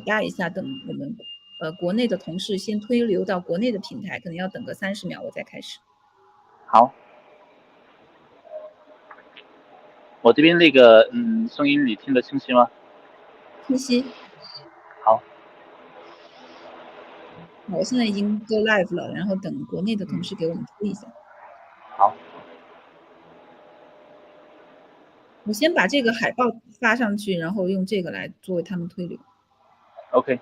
待一下，等我们国内的同事先推流到国内的平台，可能要等个30秒我再开始。好，我这边那个声音你听得清晰吗？清晰。好，我现在已经 go live 了，然后等国内的同事给我们推一下。好，我先把这个海报发上去，然后用这个来作为他们推流。OK。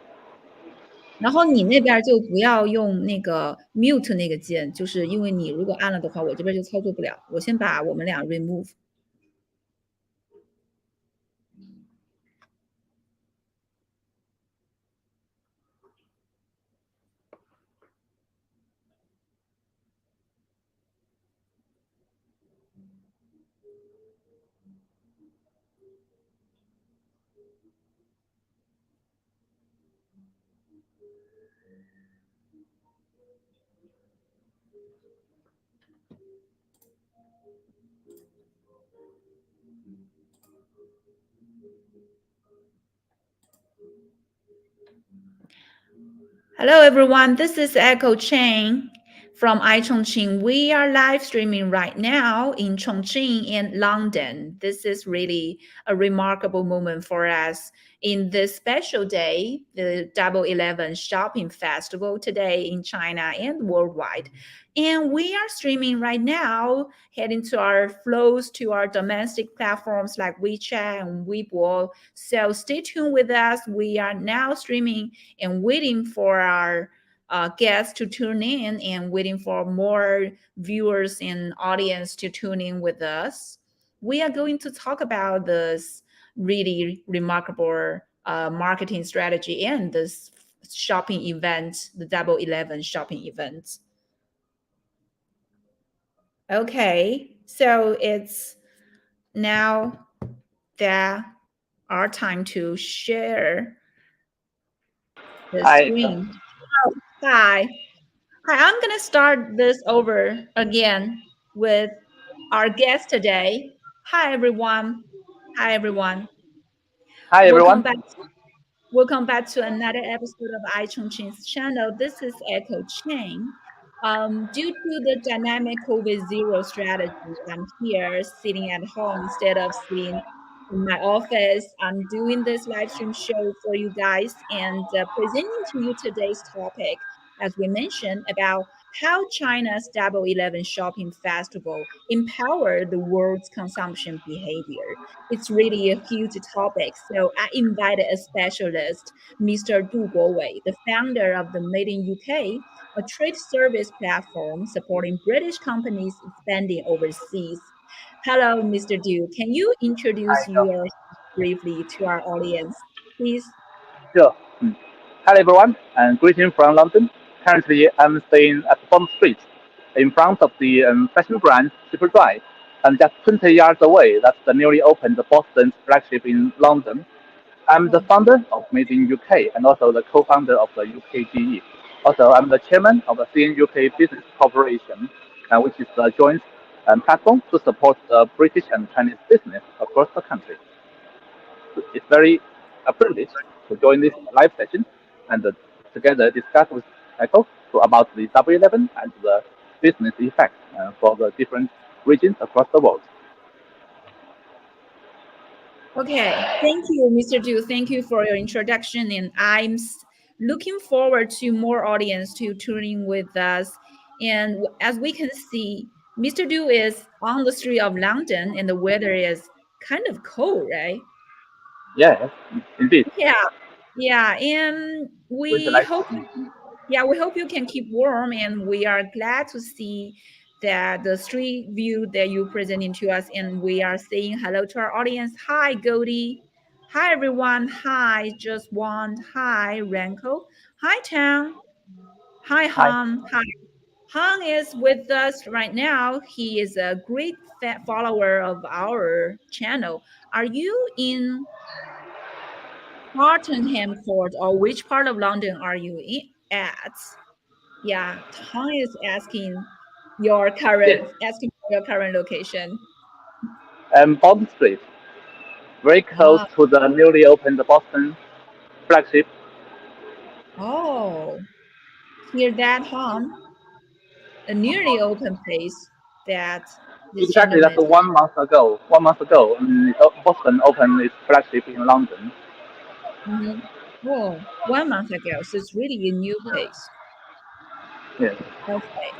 然后你那边就不要用那个 mute 那个键，就是因为你如果按了的话，我这边就操作不了。我先把我们俩 remove。Hello everyone, this is iChongqing from iChongqing. We are live streaming right now in Chongqing and London. This is really a remarkable moment for us in this special day, the Double 11 Shopping Festival today in China and worldwide. And we are streaming right now, heading to our flows to our domestic platforms like WeChat and Weibo. So stay tuned with us. We are now streaming and waiting for our guests to tune in and waiting for more viewers and audience to tune in with us. We are going to talk about this really remarkable marketing strategy and this shopping event, the Double 11 shopping event. Okay, so it's now that our time to share the screen. Hi. I'm going to start this over again with our guest today. Hi, everyone. Hi, everyone. Hi, everyone. Welcome back to another episode of iChongqing's channel. This is Echo Chang. Due to the dynamic COVID-0 strategy, I'm here sitting at home instead of sitting in my office. I'm doing this live stream show for you guys and presenting to you today's topic, as we mentioned, about how China's Double 11 shopping festival empowered the world's consumption behavior. It's really a huge topic, so I invited a specialist, Mr. Du Guowei, the founder of the Made in UK, a trade service platform supporting British companies expanding overseas. Hello, Mr. Du. Can you introduce yourself briefly to our audience, please? Sure. Hello, everyone, and greetings from London. Currently, I'm staying at Bond Street, in front of the fashion brand Superdry, and just 20 yards away, that's the newly opened Boston flagship in London. I'm the founder of Made in UK and also the co-founder of the UKGE. Also, I'm the chairman of the CN UK Business Corporation, which is a joint platform to support British and Chinese business across the country. It's very a privilege to join this live session and together discuss with Echo about the Double 11 and the business effects for the different regions across the world. Okay, thank you, Mr. Du. Thank you for your introduction, and I'm looking forward to more audience to tuning with us. And as we can see, Mr. Du is on the street of London, and the weather is kind of cold, right? Yeah, indeed. Yeah, and we hope you can keep warm, and we are glad to see that the street view that you presenting to us, and we are saying hello to our audience. Hi, Goldie. Hi, everyone. Hi, Just One. Hi, Ranko. Hi, Tang. Hi, Han. Hi. Han is with us right now. He is a great follower of our channel. Are you in Tottenham Court, or which part of London are you at? Yeah, Tom is asking your current location. Bond Street, very close to the newly opened Boston flagship Oh, hear that, hum? A nearly open place that this Exactly, gentleman that's is. 1 month ago. 1 month ago, Boston opened its flagship in London. Mhm. Oh, 1 month ago. So it's really a new place. Yes. Okay.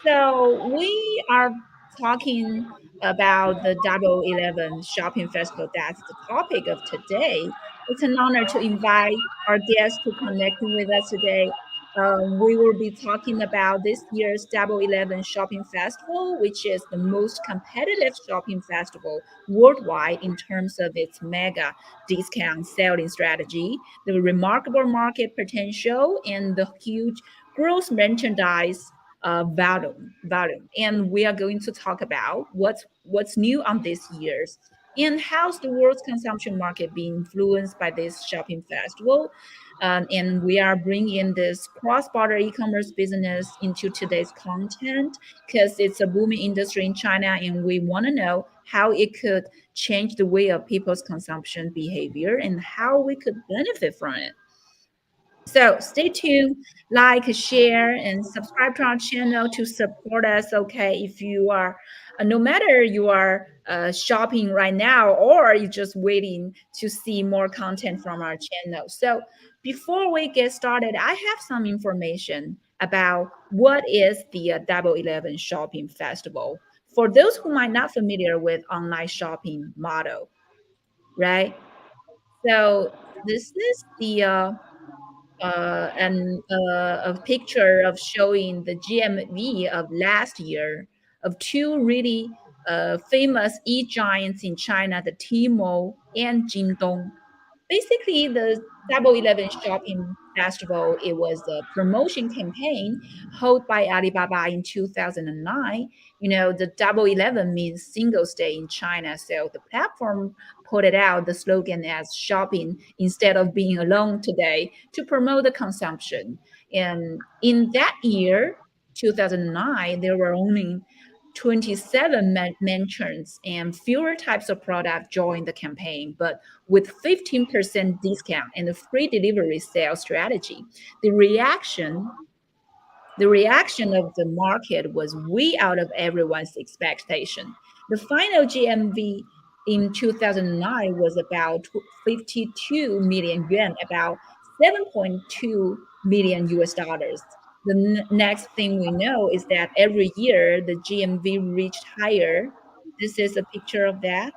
So we are talking about the Double 11 Shopping Festival. That's the topic of today. It's an honor to invite our guests to connecting with us today. We will be talking about this year's Double 11 Shopping Festival, which is the most competitive shopping festival worldwide in terms of its mega discount selling strategy, the remarkable market potential, and the huge gross merchandise volume. And we are going to talk about what's new on this year's and how's the world's consumption market being influenced by this shopping festival. And we are bringing this cross-border e-commerce business into today's content because it's a booming industry in China, and we want to know how it could change the way of people's consumption behavior and how we could benefit from it. So stay tuned, like, share, and subscribe to our channel to support us. Okay, if you are, no matter you are shopping right now or you're just waiting to see more content from our channel. So before we get started, I have some information about what is the Double 11 Shopping Festival. For those who might not familiar with online shopping model, right? So this is the a picture of showing the GMV of last year of two really famous e-giants in China, the Tmall and Jingdong. Basically, the Double 11 Shopping Festival, it was a promotion campaign held by Alibaba in 2009. You know, the Double 11 means Singles Day in China. So the platform put it out the slogan as shopping instead of being alone today to promote the consumption. And in that year, 2009, there were only 27 mentions and fewer types of product joined the campaign, but with 15% discount and a free delivery sales strategy. The reaction the reaction of the market was way out of everyone's expectation. The final GMV in 2009 was about 52 million yuan, about 7.2 million US dollars. The next thing we know is that every year the GMV reached higher. This is a picture of that.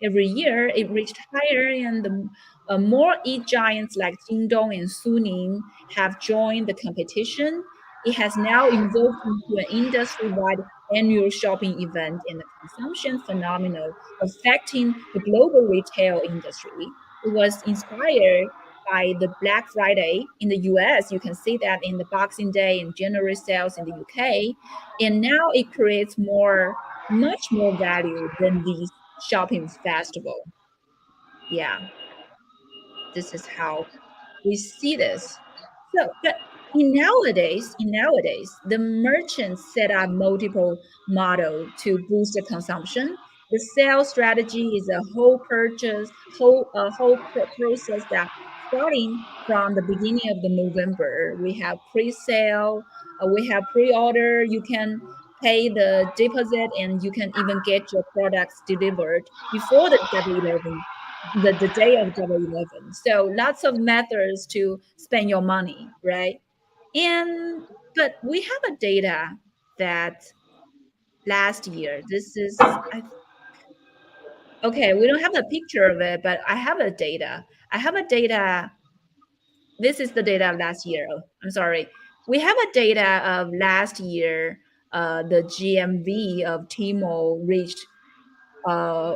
Every year, it reached higher, and the more e-giants like Jingdong and Suning have joined the competition. It has now evolved into an industry-wide annual shopping event and a consumption phenomenon affecting the global retail industry. It was inspired by the Black Friday in the US. You can see that in the Boxing Day and January sales in the UK. And now it creates much more value than these shopping festival. Yeah, this is how we see this. So, but in nowadays, the merchants set up multiple model to boost the consumption. The sales strategy is a whole process that starting from the beginning of the November. We have pre-sale, we have pre-order. You can pay the deposit, and you can even get your products delivered before the Double 11 the day of Double 11. So lots of methods to spend your money, right? And but we have a data that last year, this is okay, we don't have a picture of it, but I have a data. I have a data. This is the data of last year. Oh, I'm sorry. We have a data of last year. The GMV of Tmall reached uh,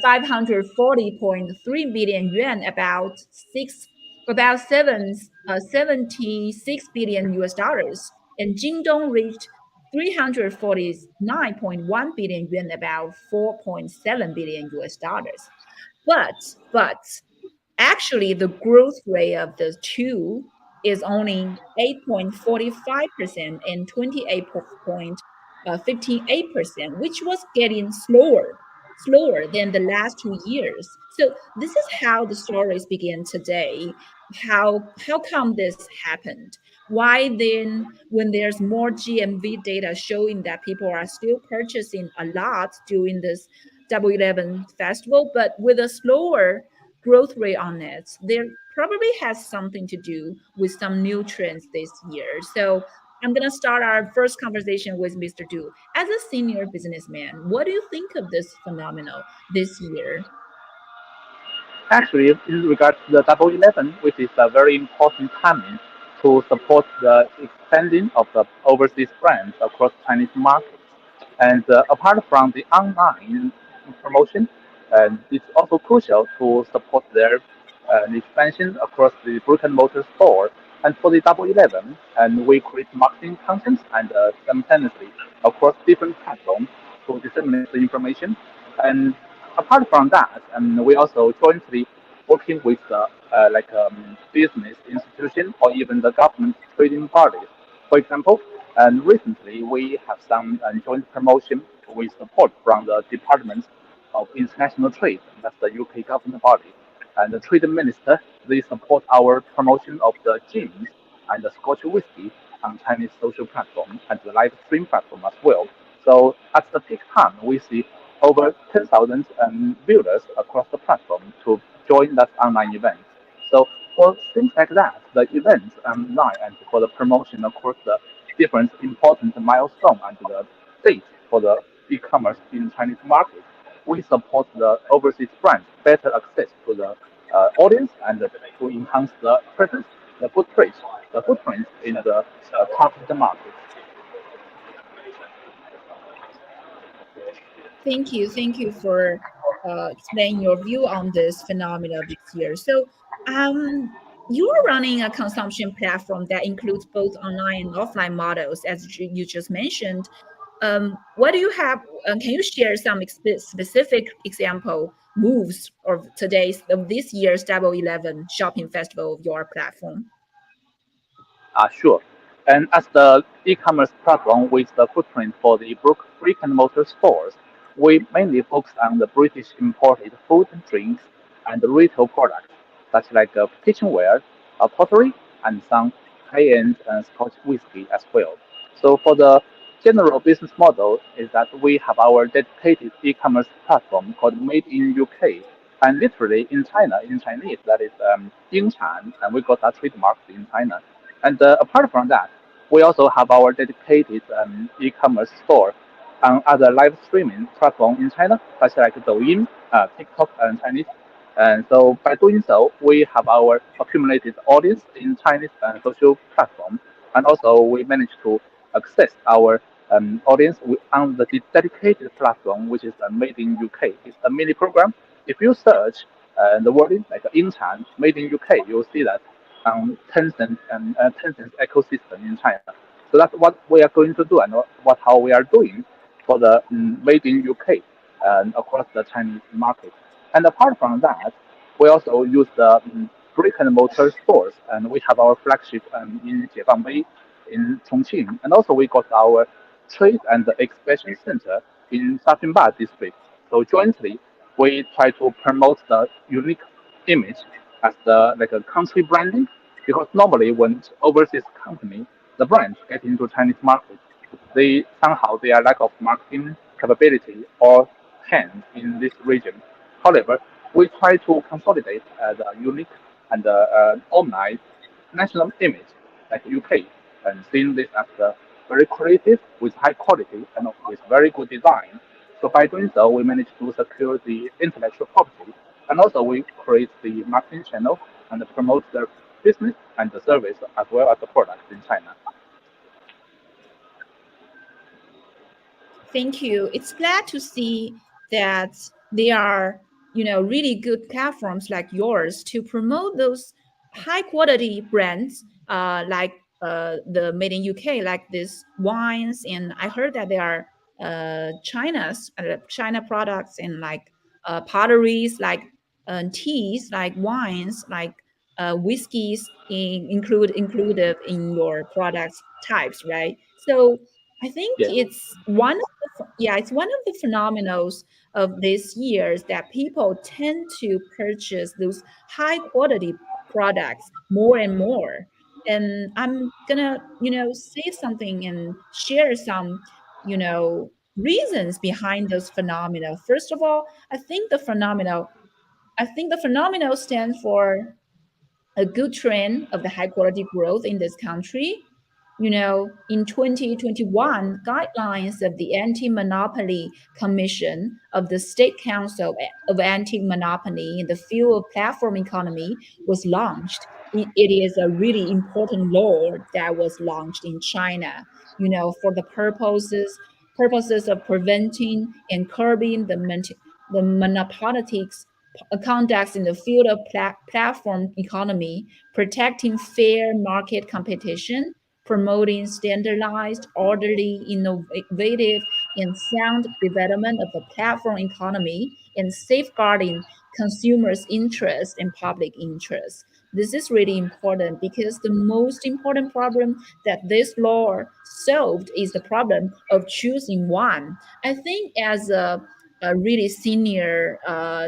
540.3 billion yuan, about 76 billion US dollars. And Jingdong reached 349.1 billion yuan, about 4.7 billion US dollars. But actually, the growth rate of the two is only 8.45% and 28.58%, which was getting slower. slower than the last 2 years. So this is how the stories begin today. How come this happened? Why then, when there's more GMV data showing that people are still purchasing a lot during this Double 11 festival, but with a slower growth rate on it, there probably has something to do with some new trends this year. So I'm going to start our first conversation with Mr. Du. As a senior businessman, what do you think of this phenomenon this year? Actually, in regards to the Double 11, which is a very important timing to support the expanding of the overseas brands across Chinese markets. And apart from the online promotion, it's also crucial to support their expansion across the brick and mortar store. And for the Double 11, and we create marketing content and simultaneously across different platforms to disseminate the information. And apart from that, we also jointly working with the business institution or even the government trading bodies. For example, and recently we have some joint promotion with support from the Department of International Trade, that's the UK government body, and the Trade Minister. They support our promotion of the gins and the Scotch whisky on Chinese social platform and the live stream platform as well. So at the peak time, we see over 10,000 viewers across the platform to join that online event. So for things like that, the events online and for the promotion across the different important milestone and the date for the e-commerce in Chinese market, we support the overseas brands better access to the audience and to enhance the presence, the footprint in the target market. Thank you for explaining your view on this phenomena this year. So, you are running a consumption platform that includes both online and offline models, as you just mentioned. What do you have? Can you share some specific example moves of this year's Double 11 shopping festival of your platform? Sure. And as the e-commerce platform with the footprint for the brick and mortar stores, we mainly focus on the British imported food and drinks and retail products, such like kitchenware, pottery, and some high-end Scotch whiskey as well. So for the general business model is that we have our dedicated e-commerce platform called Made in UK, and literally in China, in Chinese, that is 英产, and we got that trademark in China. And apart from that, we also have our dedicated e-commerce store on other live streaming platforms in China, such like Douyin, TikTok, and Chinese. And so by doing so, we have our accumulated audience in Chinese social platform, and also we managed to access our audience on the dedicated platform, which is made in UK. It's a mini program. If you search the wording like Inchan made in UK, you'll see that Tencent and Tencent's ecosystem in China. So that's what we are going to do and what how we are doing for the made in UK and across the Chinese market. And apart from that, we also use the brick and mortar stores, and we have our flagship in Jiebangmei in Chongqing, and also we got our trade and expansion center in Shafinba district. So jointly, we try to promote the unique image as the like a country branding, because normally when overseas company the brands get into Chinese market, they somehow they are lack of marketing capability or hands in this region. However, we try to consolidate the unique and omni national image like UK, and seeing this as very creative with high quality and with very good design. So by doing so, we managed to secure the intellectual property, and also we create the marketing channel and promote their business and the service as well as the products in China. Thank you. It's glad to see that there are, really good platforms like yours to promote those high quality brands, like the made in UK, like this wines. And I heard that there are China products and like potteries, like teas, like wines, like whiskeys included in your products types, right? So I think Yes. it's one of yeah, it's one of the phenomenals of these years that people tend to purchase those high quality products more and more. And I'm gonna, say something and share some, reasons behind those phenomena. First of all, I think the phenomenal stands for a good trend of the high quality growth in this country. In 2021, guidelines of the Anti-Monopoly Commission of the State Council of Anti-Monopoly in the field of platform economy was launched. It is a really important law that was launched in China, for the purposes of preventing and curbing the monopolistics conducts in the field of platform economy, protecting fair market competition, promoting standardized, orderly, innovative, and sound development of the platform economy, and safeguarding consumers' interest and public interest. This is really important because the most important problem that this law solved is the problem of choosing one. I think as a really senior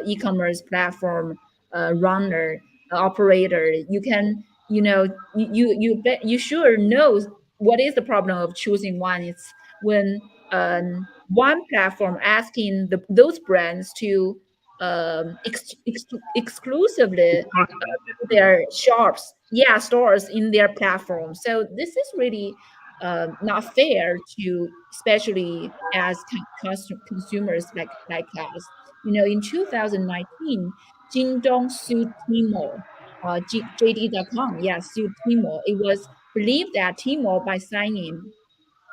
e-commerce platform runner operator, you can you sure knows what is the problem of choosing one. It's when one platform asking those brands to exclusively Exclusively. Yes. their shops, yeah, stores in their platform. So this is really not fair to, especially as consumers like us. In 2019, Jingdong sued Tmall, JD.com, yeah, sued Tmall. It was believed that Tmall, by signing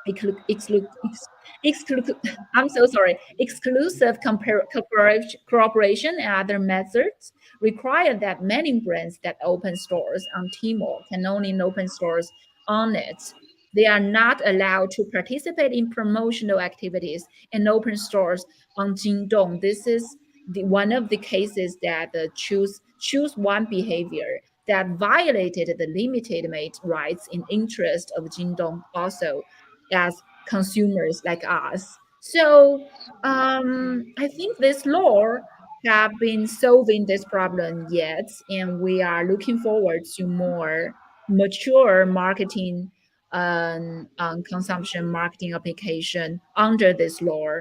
exclu- exclu- ex- exclu- I'm so sorry, exclusive cooperation and other methods require that many brands that open stores on Tmall can only open stores on it. They are not allowed to participate in promotional activities and open stores on Jingdong. This is one of the cases that choose one behavior that violated the limited rights in interest of Jingdong also as consumers like us. So I think this law have been solving this problem yet, and we are looking forward to more mature marketing consumption marketing application under this law.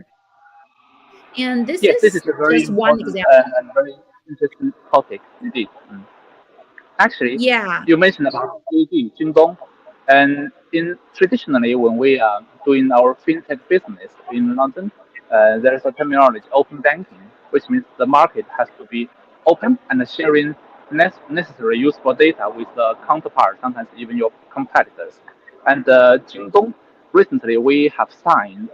And this is Yes, just this is one a very example. important and very interesting topic indeed. Actually, Yeah, you mentioned about JD, Jingdong, and in traditionally when we are doing our fintech business in London, there is a terminology open banking, which means the market has to be open and sharing necessary useful data with the counterpart, sometimes even your competitors. And Jingdong, recently we have signed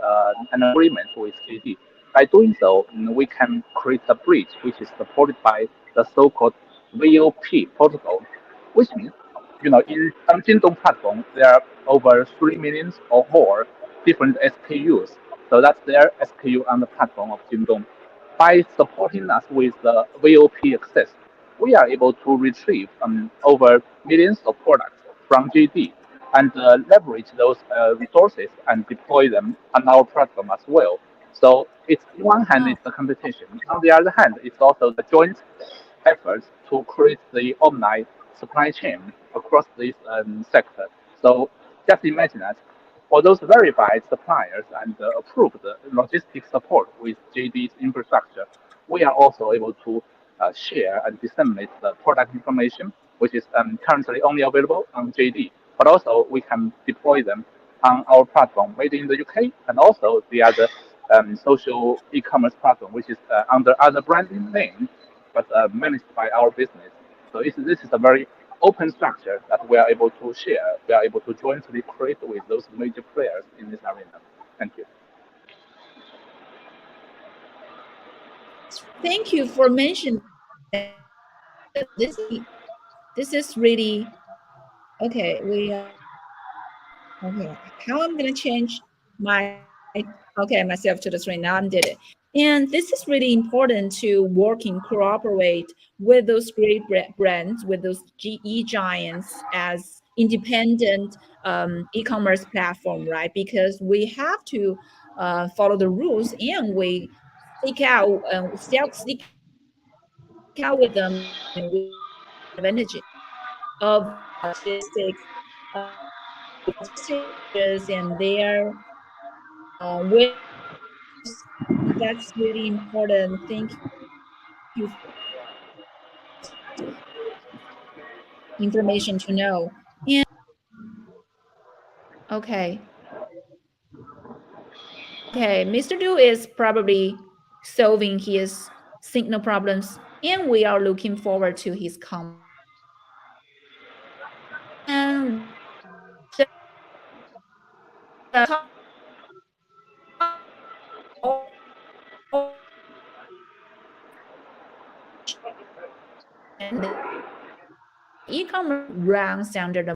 an agreement with JD. By doing so, we can create a bridge which is supported by the so-called VOP protocol, which means, in on Jingdong platform, there are over 3 million or more different SKUs. So that's their SKU on the platform of Jingdong. By supporting us with the VOP access, we are able to retrieve over millions of products from GD and leverage those resources and deploy them on our platform as well. So it's on one hand it's the competition, on the other hand it's also the joint efforts to create the omni supply chain across this sector. So just imagine that for those verified suppliers and approved logistics support with JD's infrastructure, we are also able to share and disseminate the product information, which is currently only available on JD. But also we can deploy them on our platform made in the UK and also the other social e-commerce platform, which is under other branding name, but managed by our business. So this is a very open structure that we are able to share. We are able to jointly create with those major players in this arena. Thank you. thank you for mentioning that. This is really okay. Okay. How I'm gonna change my okay myself to the screen now? I did it. And this is really important to work and cooperate with those great brands, with those GE giants as independent e-commerce platform, right? Because we have to follow the rules, and we seek out with them, and we take advantage of their logistics and their warehouses. That's really important. Thank you for sharing this information to know. And okay, okay, Mr. Du is probably solving his signal problems, and we are looking forward to his comment. And so talking the e-commerce runs under the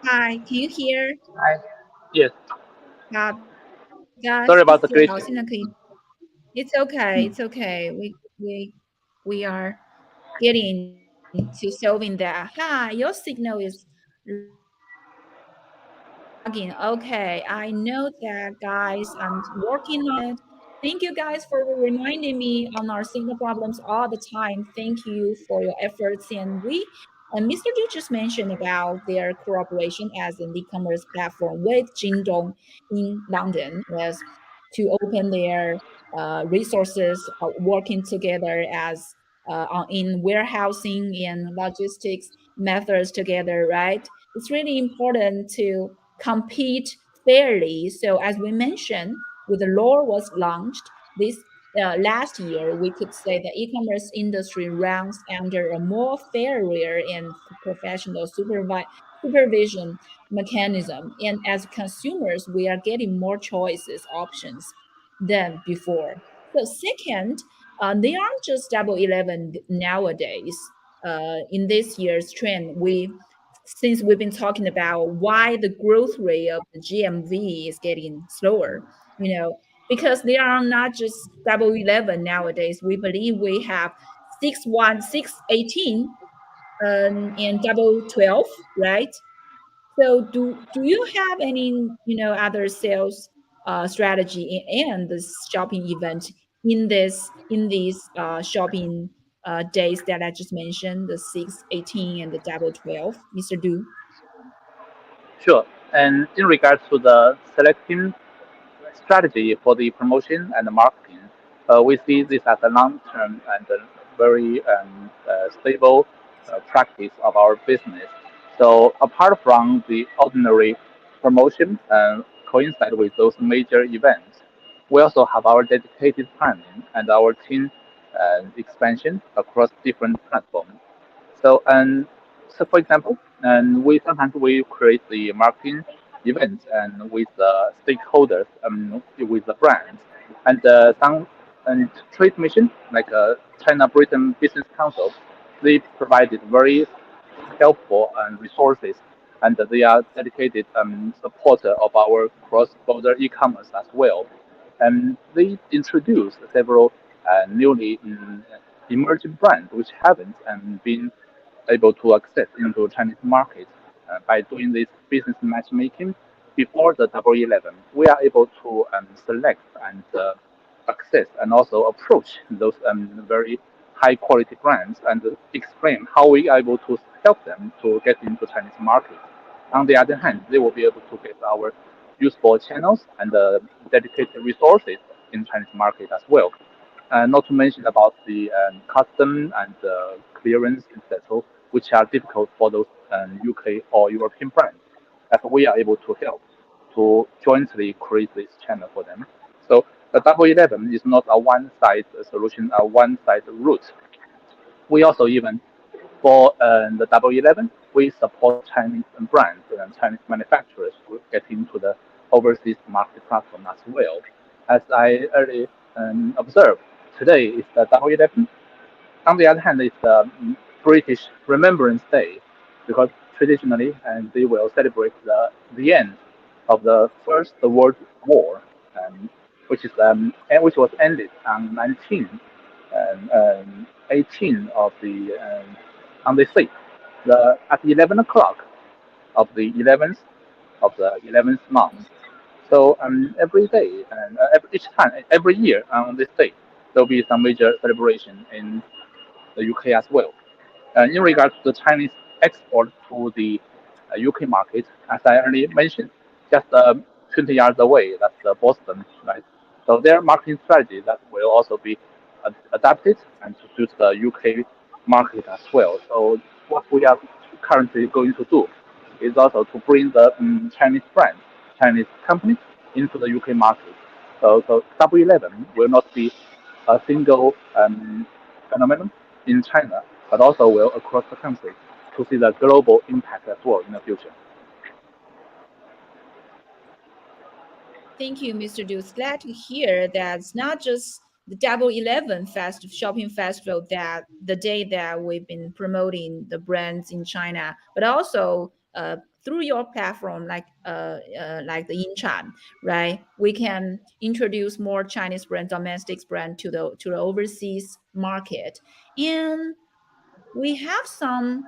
Hi, can you hear? Yes. 好的，Sorry about the 谢谢。glitch. 好，现在可以。It's okay. Mm. It's okay. We are getting to solving that. Hi, your signal is lagging. Okay, I know that, guys. I'm working on it. Thank you guys for reminding me on our signal problems all the time. Thank you for your efforts. And Mr. Ju just mentioned about their cooperation as an e-commerce platform with Jingdong in London as to open their resources working together as in warehousing and logistics methods together, right? It's really important to compete fairly. So, as we mentioned, with the law was launched this last year, we could say the e-commerce industry runs under a more fairer and professional supervision mechanism. And as consumers, we are getting more choices, options than before. So second, they aren't just Double 11 nowadays. In this year's trend, since we've been talking about why the growth rate of the GMV is getting slower, because they are not just Double 11 nowadays. We believe we have 618 and Double 12, right? So do you have any other sales strategy and this shopping event in these shopping days that I just mentioned, the 618 and the Double 12, Mr. Du? Sure. And in regards to the selecting strategy for the promotion and the marketing, we see this as a long-term and a very stable practice of our business. So apart from the ordinary promotion and coincide with those major events, we also have our dedicated planning and our team expansion across different platforms. So and so, for example, and we create the marketing events and with the stakeholders, with the brands, and some and trade mission like China Britain Business Council, they provided very helpful and resources, and they are dedicated supporter of our cross-border e-commerce as well. And they introduced several newly emerging brands which haven't been able to access into Chinese market by doing this business matchmaking before the Double 11. We are able to select and access and also approach those very high quality brands and explain how we are able to help them to get into Chinese market. On the other hand, they will be able to get our useful channels and dedicated resources in Chinese market as well. Not to mention about the custom and clearance, etc., which are difficult for those UK or European brands, as we are able to help to jointly create this channel for them. So the Double 11 is not a one-side solution, a one-side route. We also even for the Double 11, we support Chinese brands and Chinese manufacturers to get into the overseas market platform as well. As I earlier observed, today is the Double 11. On the other hand, it's the British Remembrance Day because traditionally, and they will celebrate the end of the First World War, um, which was ended on 18 of the on the 6th, at 11 o'clock of the 11th month. So every day and each time, every year on this day, there will be some major celebration in the UK as well. In regards to the Chinese export to the UK market, as I already mentioned, just 20 yards away, that's Boston, right? So their marketing strategy that will also be adapted and to suit the UK market as well. So what we are currently going to do is also to bring the Chinese brands, Chinese companies into the UK market. So Double 11 will not be a single phenomenon in China, but also will across the country to see the global impact as well in the future. Thank you, Mr. Dukes. Glad to hear that it's not just the Double 11 shopping festival that the day that we've been promoting the brands in China, but also through your platform like the Yinchan, right? We can introduce more Chinese brand, domestic brand to the overseas market, and we have some,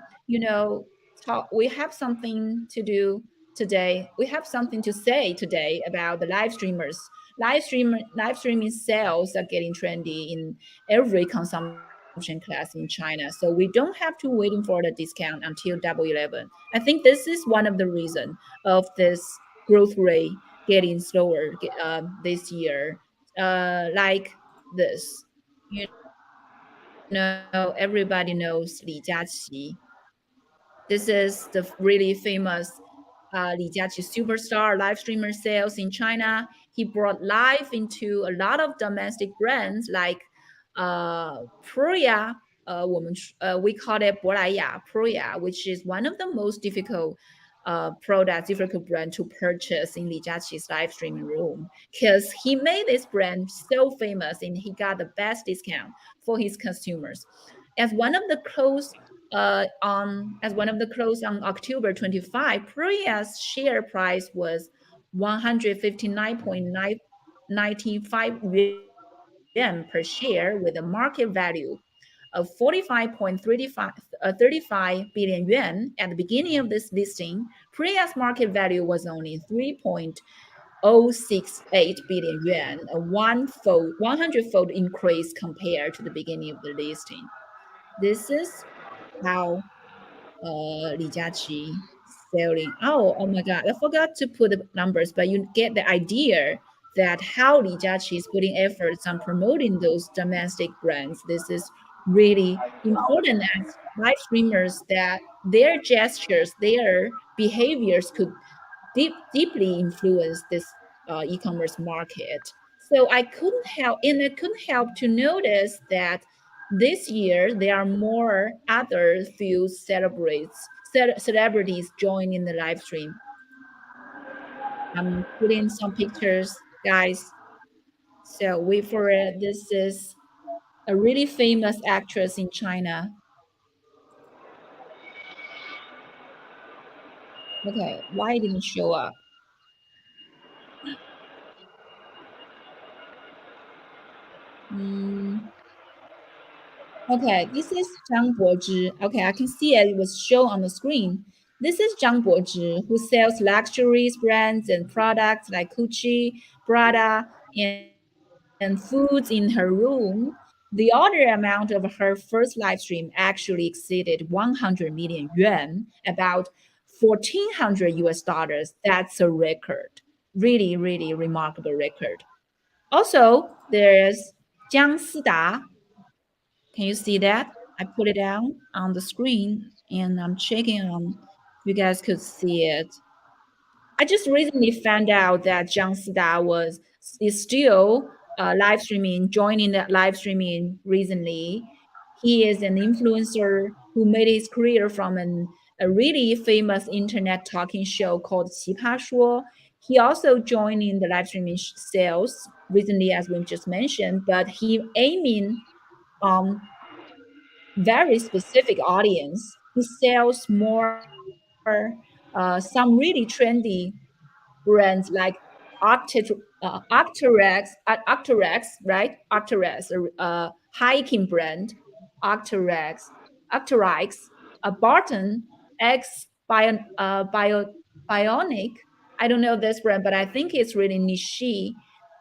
we have something to do today. We have something to say today about the live streamers. Live streaming sales are getting trendy in every consumption class in China. So we don't have to waiting for the discount until Double 11. I think this is one of the reason of this growth rate getting slower this year. Like this. Everybody knows Li Jiaqi. This is the really famous Li Jiaqi superstar live streamer sales in China. He brought life into a lot of domestic brands like Proya. We call it Boraya Proya, which is one of the most difficult brand to purchase in Li Jiaqi's live streaming room because he made this brand so famous and he got the best discount for his consumers. As one of the close on October 25, Proya's share price was 159.95 yuan per share with a market value of 35 billion yuan. At the beginning of this listing, Priya's market value was only 3.068 billion yuan, a 100-fold increase compared to the beginning of the listing. This is how Li Jiaqi selling. Oh my God, I forgot to put the numbers, but you get the idea that how Li Jiaqi is putting efforts on promoting those domestic brands. This is really important as live streamers that their gestures, their behaviors could deeply influence this e-commerce market. So I couldn't help to notice that this year there are more other few celebrities joining the live stream. I'm putting some pictures, guys. So wait for it. This is a really famous actress in China. Okay, why it didn't show up? Mm, okay, this is Zhang Borzhi. Okay, I can see it. It was shown on the screen. This is Zhang Borzhi, who sells luxuries brands and products like Gucci, Prada, and foods in her room. The order amount of her first live stream actually exceeded 100 million yuan, about 1,400 US dollars. That's a record. Really, really remarkable record. Also, there's Jiang Sida. Can you see that? I put it down on the screen and I'm checking on if you guys could see it. I just recently found out that Jiang Sida is still live streaming, joining that live streaming recently. He is an influencer who made his career from a really famous internet talking show called 奇葩说. He also joined in the live streaming sales recently, as we just mentioned, but he aiming on very specific audience. He sells more some really trendy brands like Arcteryx, right? Arcteryx, hiking brand, Arcteryx, Arcteryx, Barton, X Bionic. I don't know this brand, but I think it's really niche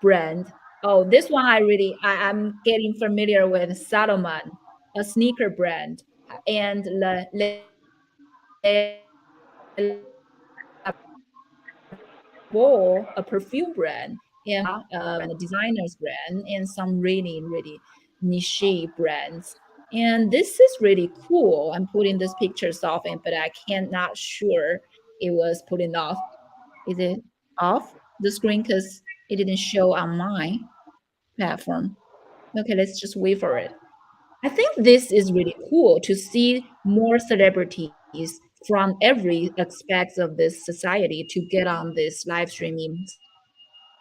brand. Oh, this one I'm getting familiar with Salomon, a sneaker brand, and Le Labo, a perfume brand, and brand, a designer's brand, and some really niche brands. And this is really cool. I'm putting these pictures off, but I can't not sure it was putting off. Is it off the screen because it didn't show on my platform? Okay, let's just wait for it. I think this is really cool to see more celebrities from every aspect of this society to get on this live streaming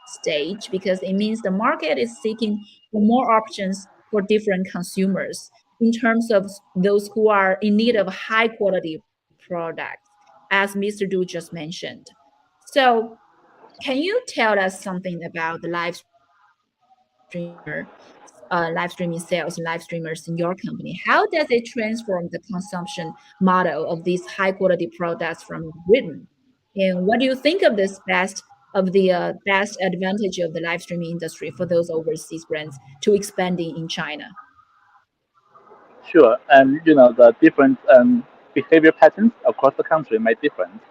stage because it means the market is seeking for more options for different consumers in terms of those who are in need of high quality products, as Mr. Du just mentioned. So, can you tell us something about the live streaming sales and live streamers in your company? How does it transform the consumption model of these high quality products from Britain? And what do you think of this best advantage of the live streaming industry for those overseas brands to expanding in China? Sure, and the different behavior patterns across the country may different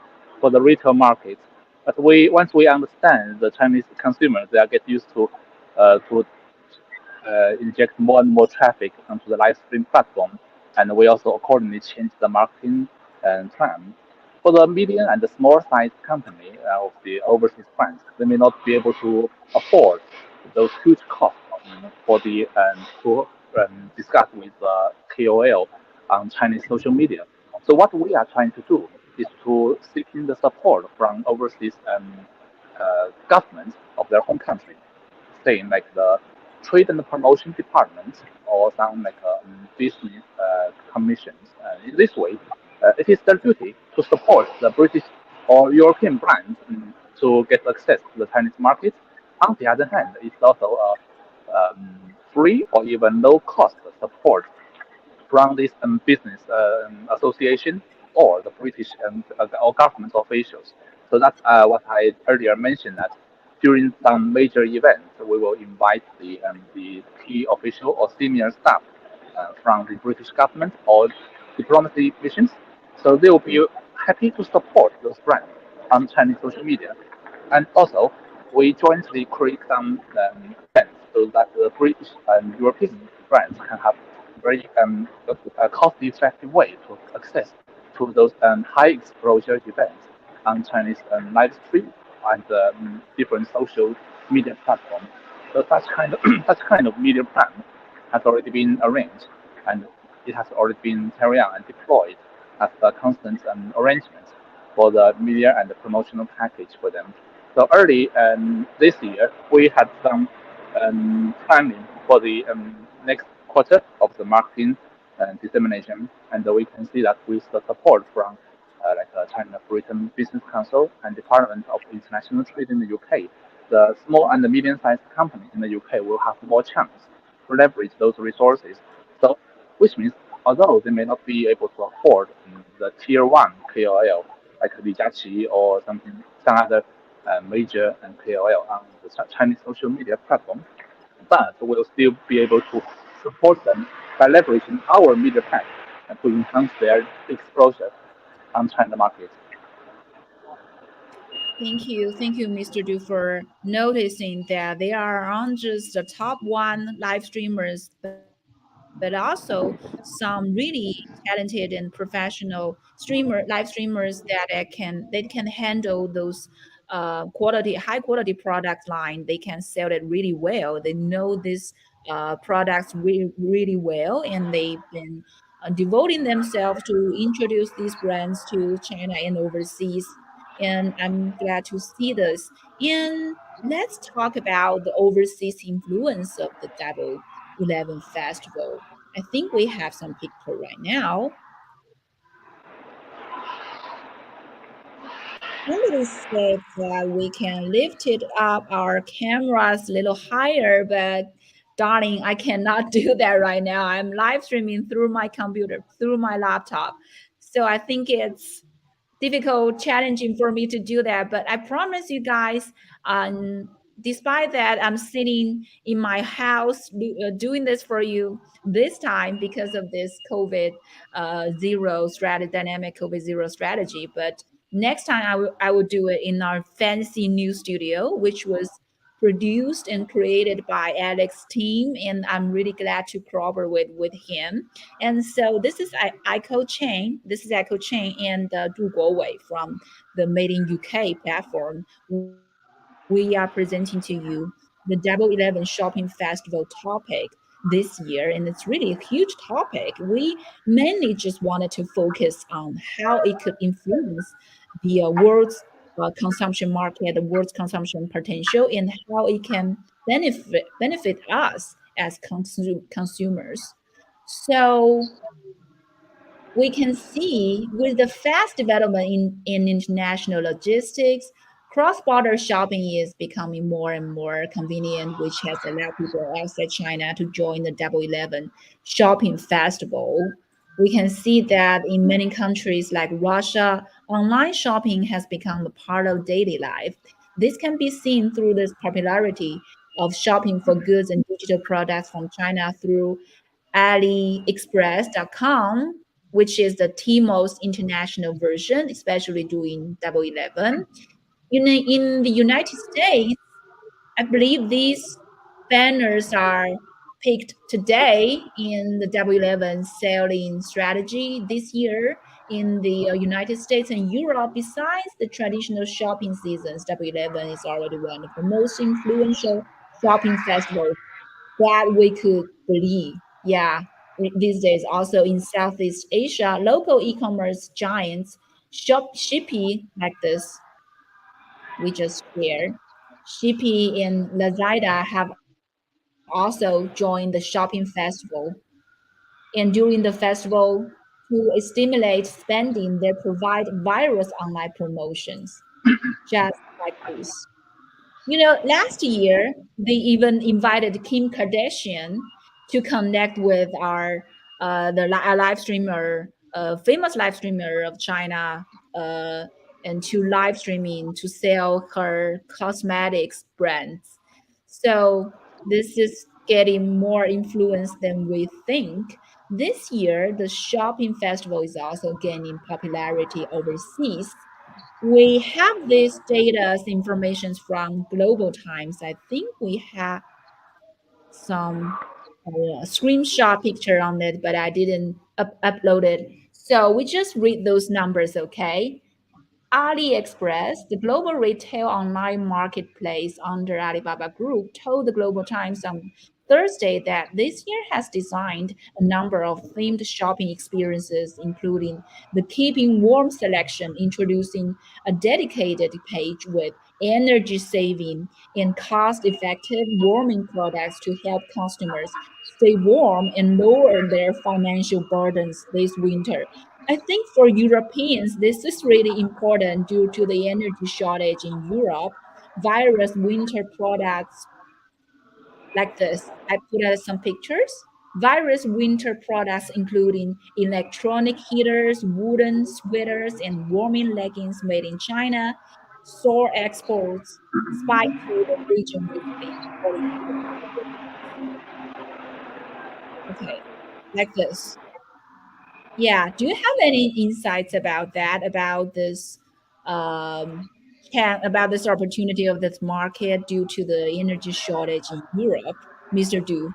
for the retail market. But once we understand the Chinese consumers, they are get used to inject more and more traffic onto the live stream platform, and we also accordingly change the marketing plan. For the medium and the small size company of the overseas brands, they may not be able to afford those huge costs for the to discuss with KOL on Chinese social media. So what we are trying to do is to seeking the support from overseas governments of their home country, saying like the trade and promotion department or some like business commissions. In this way, it is their duty to support the British or European brands to get access to the Chinese market. On the other hand, it's also a free or even low cost support from this business association or the British or government officials. So that's what I earlier mentioned that during some major events, we will invite the key official or senior staff from the British government or diplomacy missions. So they will be happy to support those brands on Chinese social media. And also, we jointly create some events so that the British and European brands can have very cost-effective way to access to those high exposure events on Chinese live stream and different social media platforms. So such kind of such kind of media plan has already been arranged and it has already been carried out and deployed as a constant arrangement for the media and the promotional package for them. So early this year, we had some planning for the next quarter of the marketing dissemination, and we can see that with the support from China Britain Business Council and Department of International Trade in the UK, the small and the medium-sized companies in the UK will have more chance to leverage those resources. So, which means although they may not be able to afford the tier one KOL like Li Jiaqi or some other major KOL on the Chinese social media platform, but we'll still be able to support them by leveraging our media pack and to enhance their exposure on China market. Thank you, Mr. Du, for noticing that they are on just the top one live streamers, but also some really talented and professional live streamers that they can handle those high quality product line. They can sell it really well. They know this products really well, and they've been devoting themselves to introduce these brands to China and overseas. and I'm glad to see this. And let's talk about the overseas influence of the Double 11 Festival. I think we have some picture right now. Somebody said that we can lift it up our cameras a little higher, but darling, I cannot do that right now. I'm live streaming through my computer, through my laptop. So I think it's difficult, challenging for me to do that. But I promise you guys, despite that, I'm sitting in my house doing this for you this time because of this COVID zero strategy, dynamic COVID zero strategy. But next time I will do it in our fancy new studio, which was produced and created by Alex's team, and I'm really glad to cooperate with him. And so this is Ico Chain. This is Ico Chain and Du Guowei from the Made in UK platform. We are presenting to you the Double 11 Shopping Festival topic this year, and it's really a huge topic. We mainly just wanted to focus on how it could influence the world's consumption market, the world's consumption potential, and how it can benefit us as consumers. So we can see with the fast development in international logistics, cross-border shopping is becoming more and more convenient, which has allowed people outside China to join the Double 11 shopping festival. We can see that in many countries like Russia, online shopping has become a part of daily life. This can be seen through this popularity of shopping for goods and digital products from China through AliExpress.com, which is the Tmall's international version, especially during Double 11. In the United States, I believe these banners are picked today in the Double 11 selling strategy this year in the United States and Europe. Besides the traditional shopping seasons, Double 11 is already one of the most influential shopping festivals that we could believe. Yeah, these days also in Southeast Asia, local e-commerce giants Shopee like this we just shared. Shopee and Lazada have also joined the shopping festival, and during the festival, to stimulate spending, they provide virus online promotions, just like this. Last year, they even invited Kim Kardashian to connect with a live streamer, famous live streamer of China, uh, and to live streaming to sell her cosmetics brands. So this is getting more influence than we think. This year, the shopping festival is also gaining popularity overseas. We have this data information from Global Times. I think we have some screenshot picture on it, but I didn't upload it. So we just read those numbers, okay? AliExpress, the global retail online marketplace under Alibaba Group, told the Global Times on Thursday that this year has designed a number of themed shopping experiences, including the Keeping Warm selection, introducing a dedicated page with energy saving and cost effective warming products to help customers stay warm and lower their financial burdens this winter. I think for Europeans, this is really important due to the energy shortage in Europe. Various winter products like this. I put out some pictures. Various winter products, including electronic heaters, wooden sweaters, and warming leggings made in China, saw exports spike through the region weekly, according to the Global Times. Okay, like this. Yeah. Do you have any insights about that, about this um about this opportunity of this market due to the energy shortage in Europe, Mr. Du?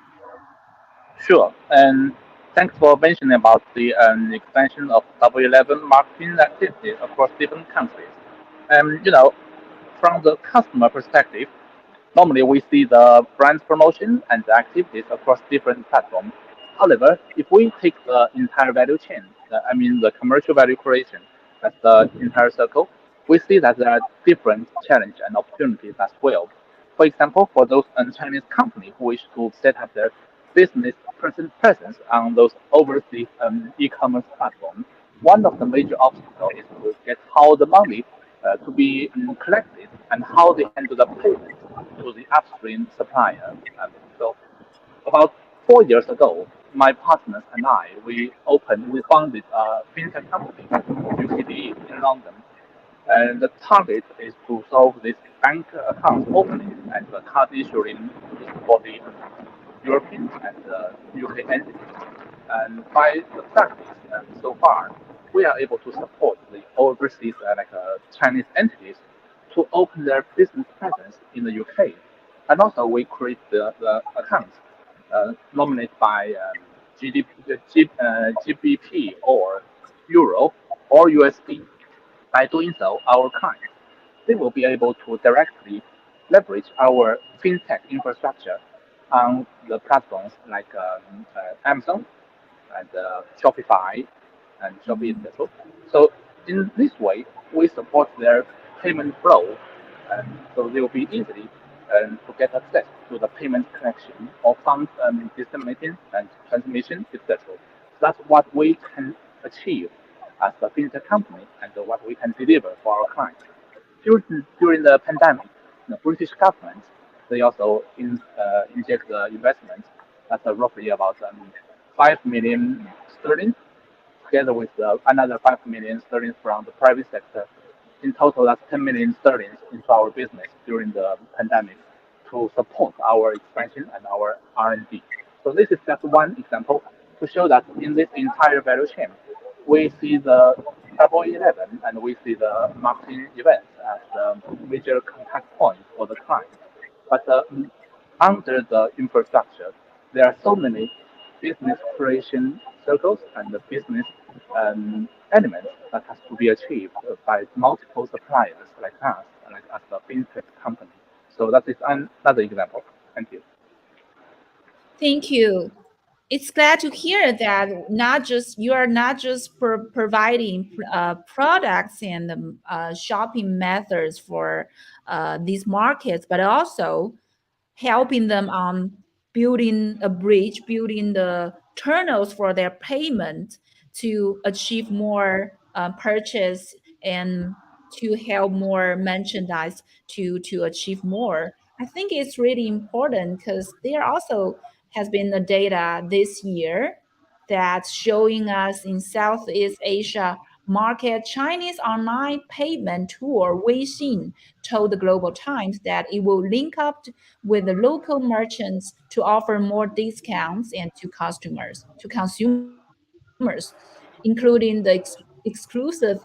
Sure, and thanks for mentioning about the expansion of W11 marketing activities across different countries. From the customer perspective, normally we see the brand promotion and the activities across different platforms. However, if we take the entire value chain, I mean the commercial value creation, that's the entire circle. we see that there are different challenges and opportunities as well. For example, for those Chinese companies who wish to set up their business presence on those overseas e-commerce platforms, one of the major obstacles is to get how the money to be collected and how they handle the payment to the upstream supplier. So about 4 years ago, my partners and I, we founded a fintech company, UCD, in London. And the target is to solve this bank account opening and the card issuing for the European and UK entities. And by the practice, so far, we are able to support the overseas Chinese entities to open their business presence in the UK. And also we create the accounts nominated by GBP or Euro or USD. By doing so, our clients they will be able to directly leverage our fintech infrastructure on the platforms like Amazon and Shopify and Shopee, etc. So in this way, we support their payment flow, and so they will be easily to get access to the payment collection or funds dissemination and transmission, etc. That's what we can achieve as a fintech company and what we can deliver for our clients. During the pandemic, the British government they also inject the investment that's roughly about 5 million sterling, together with another 5 million sterling from the private sector. In total, that's 10 million sterling into our business during the pandemic to support our expansion and our R&D. So this is just one example to show that in this entire value chain, we see the Double 11 and we see the marketing events as the major contact point for the client. But under the infrastructure, there are so many business creation circles and the business elements that has to be achieved by multiple suppliers like us, like as a fintech company. So that is another example. Thank you. Thank you. It's glad to hear that not just you are not just providing products and shopping methods for these markets, but also helping them on building a bridge, building the tunnels for their payment to achieve more purchase and to help more merchandise to achieve more. I think it's really important because there also has been the data this year that's showing us in Southeast Asia market Chinese online payment tool Weixin told the Global Times that it will link up with the local merchants to offer more discounts and to consumers, including the exclusive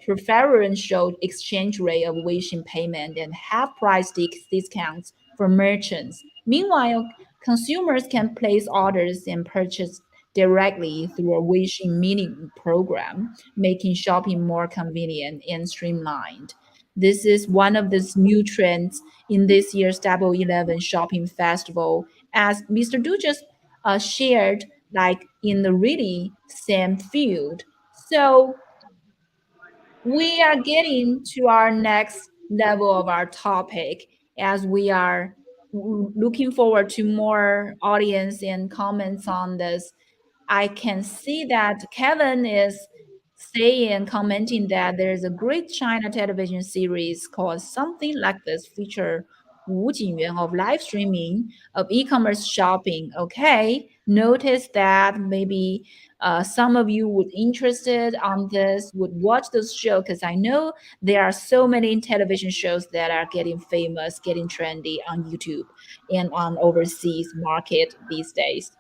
preferential exchange rate of Weixin payment and half-price discounts for merchants. Meanwhile, consumers can place orders and purchase directly through a Weixin mini program, making shopping more convenient and streamlined. This is one of the new trends in this year's Double 11 shopping festival, as Mr. Du just shared, like in the really same field. So we are getting to our next level of our topic as we are looking forward to more audience and comments on this. I can see that Kevin is saying, commenting that there's a great China television series called something like this, feature Wu Jingyuan of live streaming of e-commerce shopping. Okay, notice that maybe some of you would interested on this, would watch this show because I know there are so many television shows that are getting famous, getting trendy on YouTube and on overseas market these days,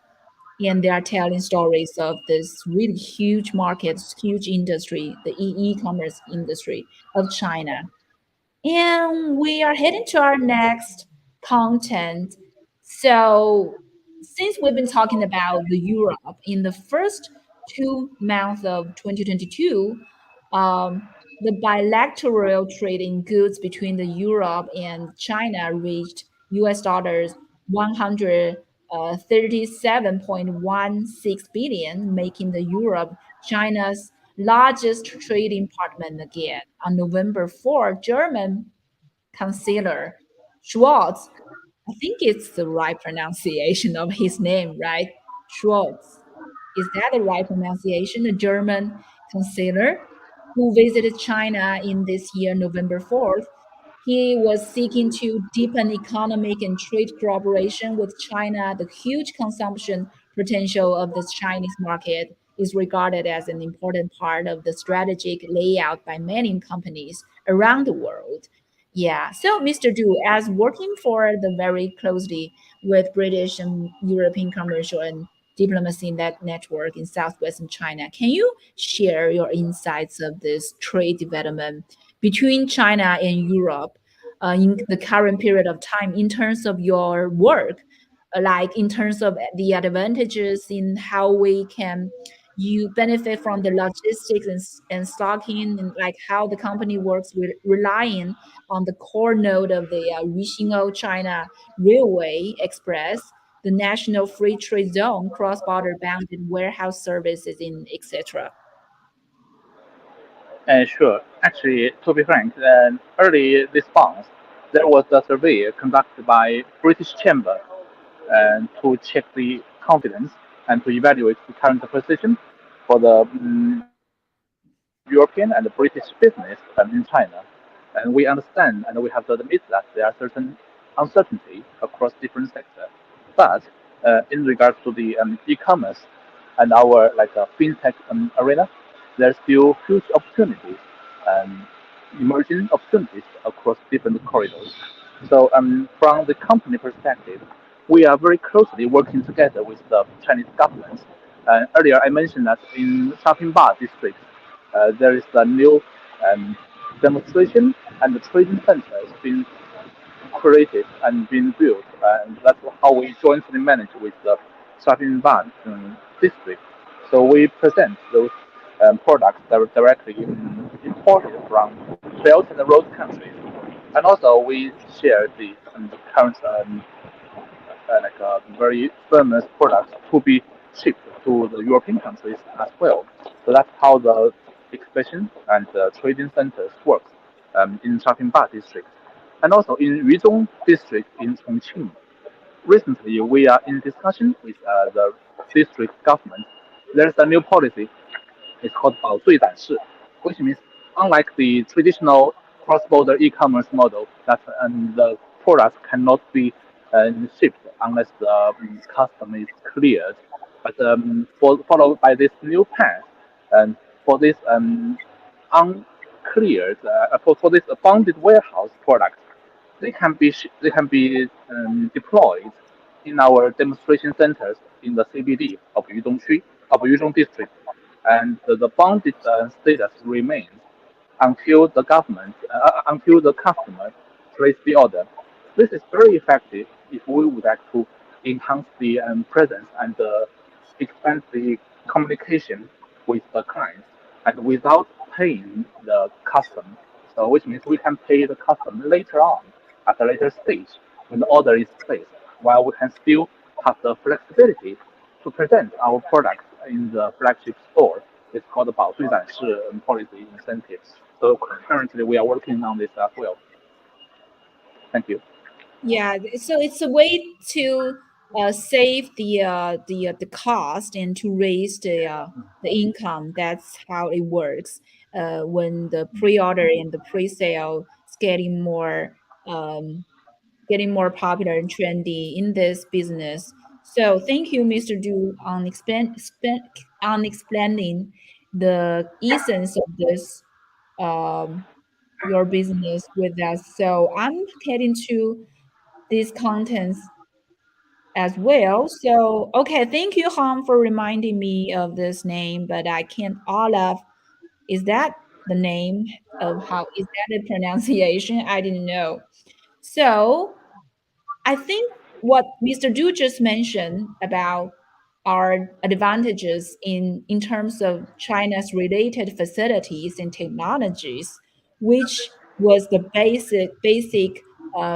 and they are telling stories of this really huge market, huge industry, the e-commerce industry of China. And we are heading to our next content. So, since we've been talking about the Europe in the first 2 months of 2022, the bilateral trade in goods between the Europe and China reached US dollars 137.16 billion, making the Europe China's largest trading partner again. On November 4th, German Chancellor Schwartz, I think it's the right pronunciation of his name, right? Schwartz. Is that the right pronunciation? The German Chancellor who visited China in this year, November 4th. He was seeking to deepen economic and trade cooperation with China. The huge consumption potential of the Chinese market is regarded as an important part of the strategic layout by many companies around the world. Yeah, so Mr. Du, as working for the very closely with British and European commercial and diplomacy in that network in southwestern China, can you share your insights of this trade development between China and Europe in the current period of time in terms of your work, like in terms of the advantages in how we can you benefit from the logistics and stocking and like how the company works relying on the core node of the Yixingou China Railway Express, the National Free Trade Zone, cross-border bounded warehouse services, in etc. Sure. Actually, to be frank, early this month, there was a survey conducted by British Chamber to check the confidence and to evaluate the current position for the European and the British business in China. And we understand and we have to admit that there are certain uncertainty across different sectors. But in regards to the e-commerce and our fintech arena, there's still huge opportunities and emerging opportunities across different corridors. So from the company perspective, we are very closely working together with the Chinese government. Earlier, I mentioned that in Shopping Bar district, there is a new um, demonstration and the trading center is being created and being built. And that's how we jointly manage with the Shopping Bar district. So we present those products that are directly imported from Belt and Road countries. And also we share the current very famous products to be shipped to the European countries as well. So that's how the exhibition and trading centers works in Shopping Bar district. And also in Yuzhong district in Chongqing. Recently, we are in discussion with the district government. There's a new policy. It's called 保税展示, which means unlike the traditional cross-border e-commerce model, that the products cannot be shipped unless the custom is cleared. But followed by this new path, and for this uncleared, for this bonded warehouse products, they can be deployed in our demonstration centers in the CBD of Yuzhong district, and the bonded status remains until the customer places the order. This is very effective if we would like to enhance the presence and expand the communication with the client, and without paying the custom. So, which means we can pay the custom later on at a later stage when the order is placed, while we can still have the flexibility to present our products in the flagship store. It's called the 保税展示 policy incentives. So currently we are working on this as well. Thank you. Yeah, so it's a way to save the cost and to raise the income. That's how it works. When the pre-order and the pre-sale is um, getting more popular and trendy in this business. So thank you, Mr. Du, on on explaining the essence of this um, your business with us. So I'm getting to these contents as well. So, okay, thank you, Han, for reminding me of this name, but I can't. Olaf, is that the name of how, is that the pronunciation? I didn't know. So, I think what Mr. Du just mentioned about our advantages in terms of China's related facilities and technologies, which was the basic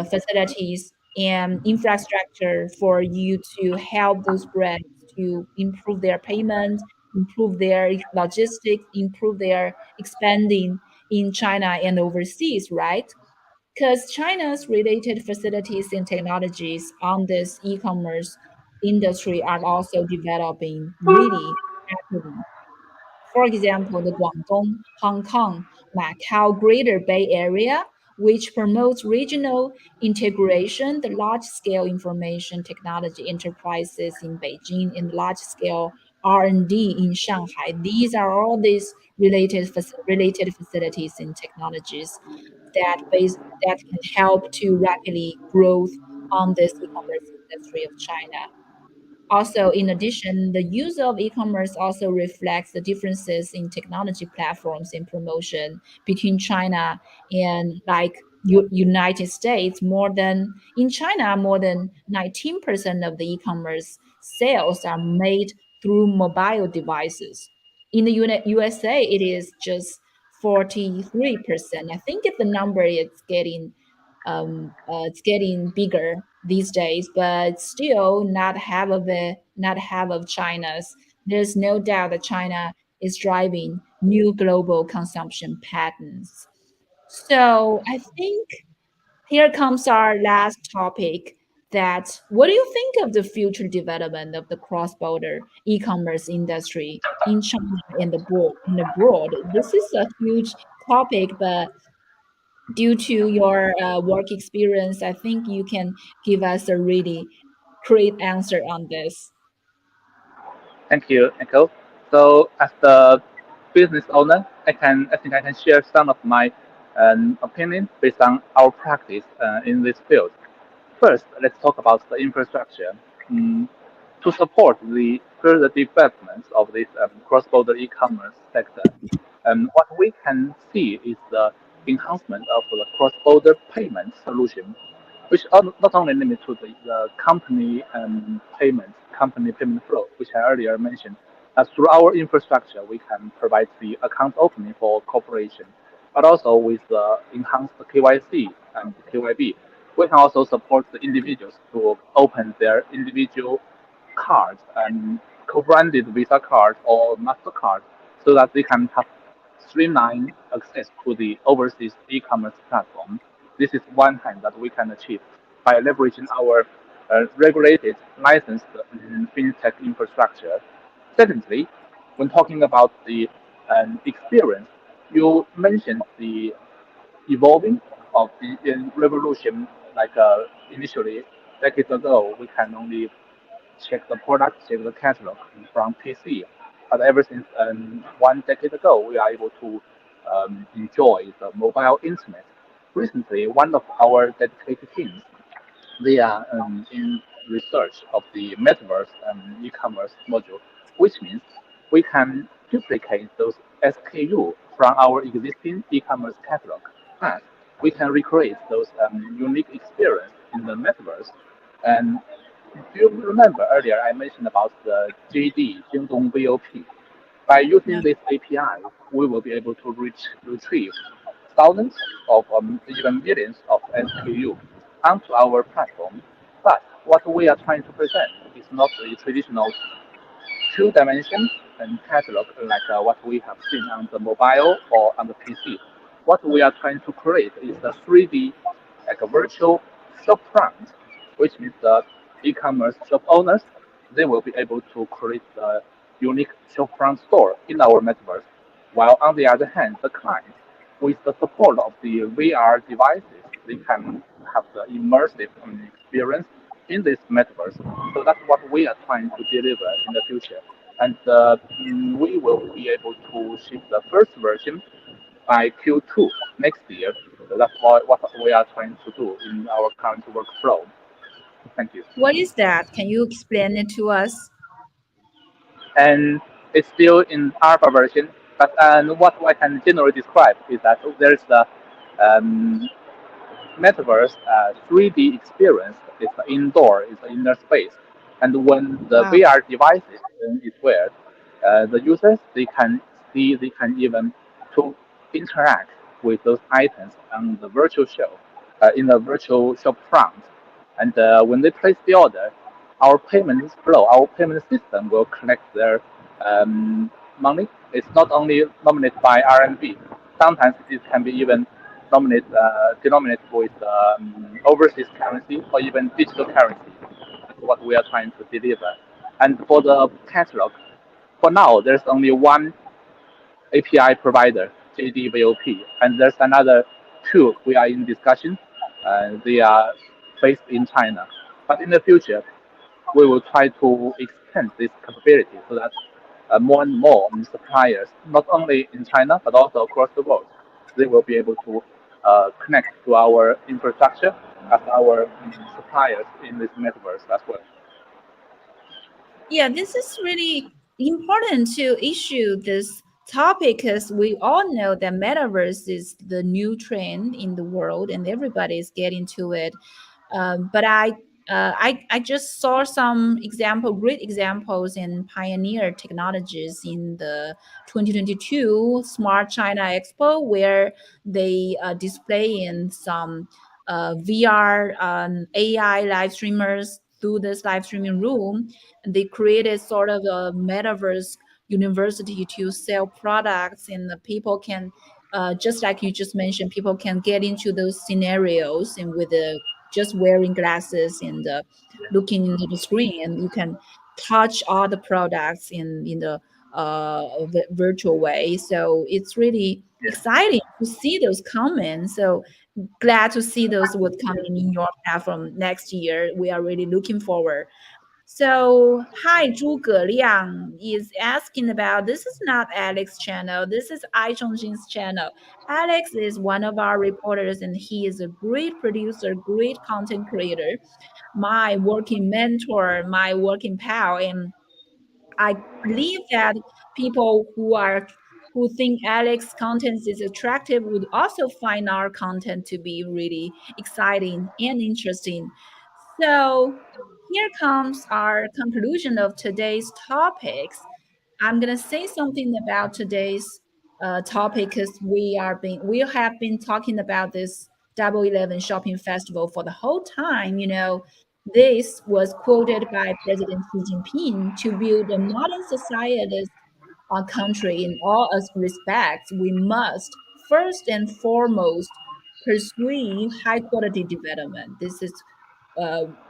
facilities and infrastructure for you to help those brands to improve their payment, improve their logistics, improve their expanding in China and overseas, right? Because China's related facilities and technologies on this e-commerce industry are also developing really rapidly. For example, the Guangdong, Hong Kong, Macau Greater Bay Area, which promotes regional integration, the large-scale information technology enterprises in Beijing, and large-scale R&D in Shanghai. These are all these related facilities and technologies that base that can help to rapidly growth on this e-commerce industry of China. Also, in addition, the use of e-commerce also reflects the differences in technology platforms and promotion between China and like United States. More than in China, more than 19% of the e-commerce sales are made through mobile devices. In the USA, it is just 43%. I think the number is getting it's getting bigger these days, but still not half of it, not half of China's. There's no doubt that China is driving new global consumption patterns. So I think here comes our last topic. That what do you think of the future development of the cross-border e-commerce industry in China and abroad? This is a huge topic, but due to your work experience, I think you can give us a really great answer on this. Thank you, Echo. So, as the business owner, I think I can share some of my opinion based on our practice in this field. First, let's talk about the infrastructure. Mm, to support the further development of this cross-border e-commerce sector, what we can see is the enhancement of the cross-border payment solution, which are not only limited to the company payment flow, which I earlier mentioned. Through our infrastructure, we can provide the account opening for corporation, but also with the enhanced KYC and KYB, we can also support the individuals to open their individual cards and co-branded Visa card or Mastercard so that they can have streamlined access to the overseas e-commerce platform. This is one hand that we can achieve by leveraging our regulated, licensed fintech infrastructure. Secondly, when talking about the experience, you mentioned the evolving of the revolution. Like initially, decades ago, we can only check the product, check the catalog from PC. But ever since 1 decade ago, we are able to enjoy the mobile internet. Recently, one of our dedicated teams, they are in research of the metaverse e-commerce module, which means we can duplicate those SKU from our existing e-commerce catalog, and we can recreate those unique experience in the metaverse. And do you remember earlier I mentioned about the JD Jingdong VOP? By using Yeah. this API, we will be able to retrieve thousands of even millions of SKU onto our platform. But what we are trying to present is not the traditional two-dimension and catalog like what we have seen on the mobile or on the PC. What we are trying to create is a 3D, like a virtual shopfront, which means the e-commerce shop owners, they will be able to create the unique shopfront store in our metaverse. While on the other hand, the client, with the support of the VR devices, they can have the immersive experience in this metaverse. So that's what we are trying to deliver in the future. And we will be able to ship the first version by Q2 next year. So that's what we are trying to do in our current workflow. Thank you. What is that? Can you explain it to us? And it's still in alpha version, but what I can generally describe is that there's the um, metaverse 3D experience. It's indoor, it's inner space. And when the Wow. VR devices is wear, the users they can even to interact with those items on the virtual shelf, in the virtual shop front. And when they place the order, our payment system will collect their money. It's not only nominated by RMB. Sometimes it can be even denominated with overseas currency or even digital currency. That's what we are trying to deliver. And for the catalog, for now, there's only one API provider, JDVOP, and there's another two we are in discussion. They are based in China. But in the future, we will try to extend this capability so that more and more suppliers, not only in China but also across the world, they will be able to connect to our infrastructure as our suppliers in this metaverse as well. Yeah, this is really important to issue this topic because we all know that metaverse is the new trend in the world and everybody is getting to it. But I just saw some great examples in pioneer technologies in the 2022 Smart China Expo, where they display in some VR AI live streamers through this live streaming room. And they created sort of a metaverse university to sell products, and the people can just like you just mentioned, people can get into those scenarios and with the just wearing glasses and looking into the screen, and you can touch all the products in the virtual way. So it's really Yeah. exciting to see those coming. So glad to see those would come in your platform next year. We are really looking forward. So, hi, Zhuge Liang is asking about this is not Alex's channel. This is iChongqing's channel. Alex is one of our reporters and he is a great producer, great content creator, my working mentor, my working pal. And I believe that people who think Alex content is attractive would also find our content to be really exciting and interesting. So here comes our conclusion of today's topics. I'm gonna say something about today's topic because we have been talking about this Double 11 shopping festival for the whole time. This was quoted by President Xi Jinping to build a modern society our country in all respects. We must first and foremost pursue high quality development. This is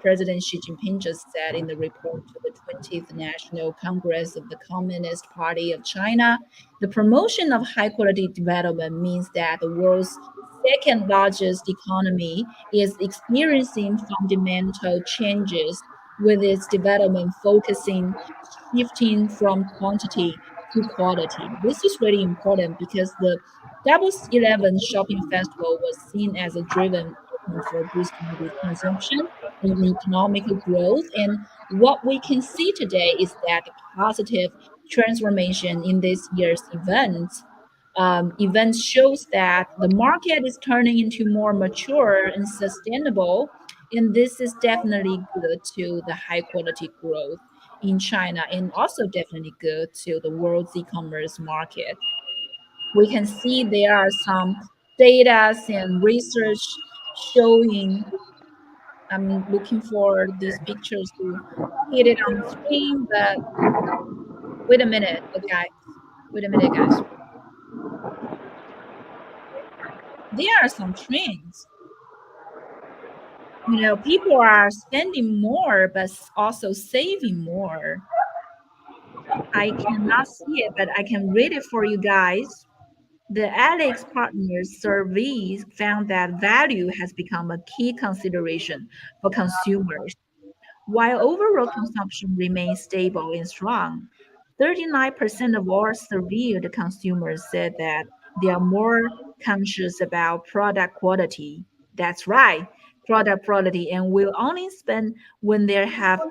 President Xi Jinping just said in the report to the 20th National Congress of the Communist Party of China. The promotion of high quality development means that the world's second largest economy is experiencing fundamental changes with its development focusing shifting from quantity to quality. This is really important because the Double 11 Shopping Festival was seen as a driven event for boosting this consumption and economic growth. And what we can see today is that the positive transformation in this year's event shows that the market is turning into more mature and sustainable. And this is definitely good to the high quality growth in China and also definitely good to the world's e-commerce market. We can see there are some data and research showing. I'm looking for these pictures to hit it on the screen, but wait a minute, guys. Wait a minute, guys. There are some trends. People are spending more, but also saving more. I cannot see it, but I can read it for you guys. The Alex Partners survey found that value has become a key consideration for consumers. While overall consumption remains stable and strong, 39% of all surveyed consumers said that they are more conscious about product quality. That's right, product quality, and will only spend when they have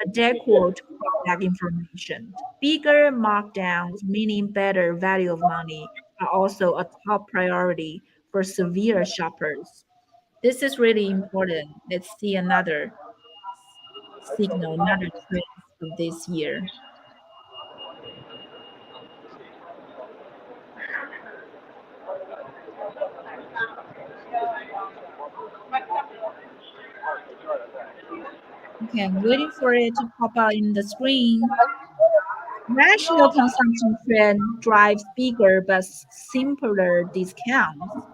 adequate product information. Bigger markdowns, meaning better value of money, are also a top priority for severe shoppers. This is really important. Let's see another signal, another trend of this year. Okay, I'm waiting for it to pop out in the screen. Rational consumption trend drives bigger but simpler discounts.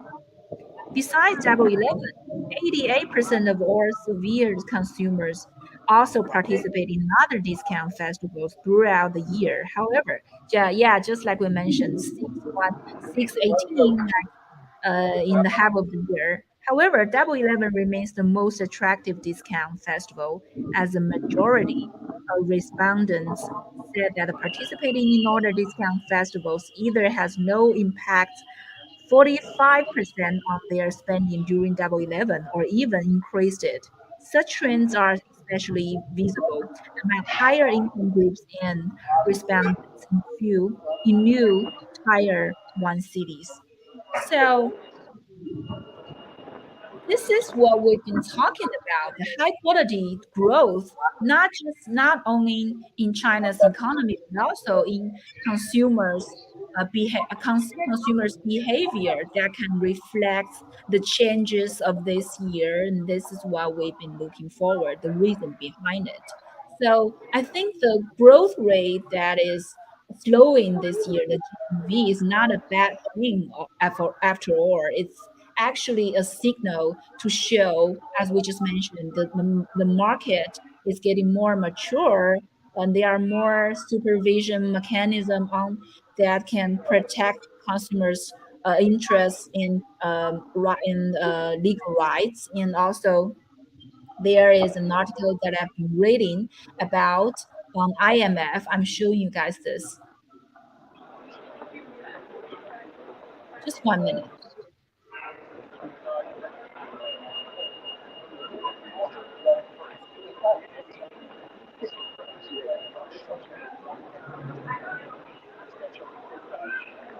Besides Double 11, 88% of all severe consumers also participate in other discount festivals throughout the year. However, yeah, just like we mentioned, 618 in the half of the year. However, Double 11 remains the most attractive discount festival, as the majority of respondents said that participating in other discount festivals either has no impact 45% on their spending during Double 11 or even increased it. Such trends are especially visible among higher income groups and respondents in new Tier 1 cities. So, this is what we've been talking about, the high quality growth, not only in China's economy, but also in consumers' consumers' behavior that can reflect the changes of this year. And this is what we've been looking forward, the reason behind it. So I think the growth rate that is slowing this year, the GDP, is not a bad thing after all. It's actually a signal to show, as we just mentioned, the market is getting more mature and there are more supervision mechanism on that can protect consumers' interests in legal rights. And also, there is an article that I've been reading about IMF. I'm showing you guys this. Just 1 minute.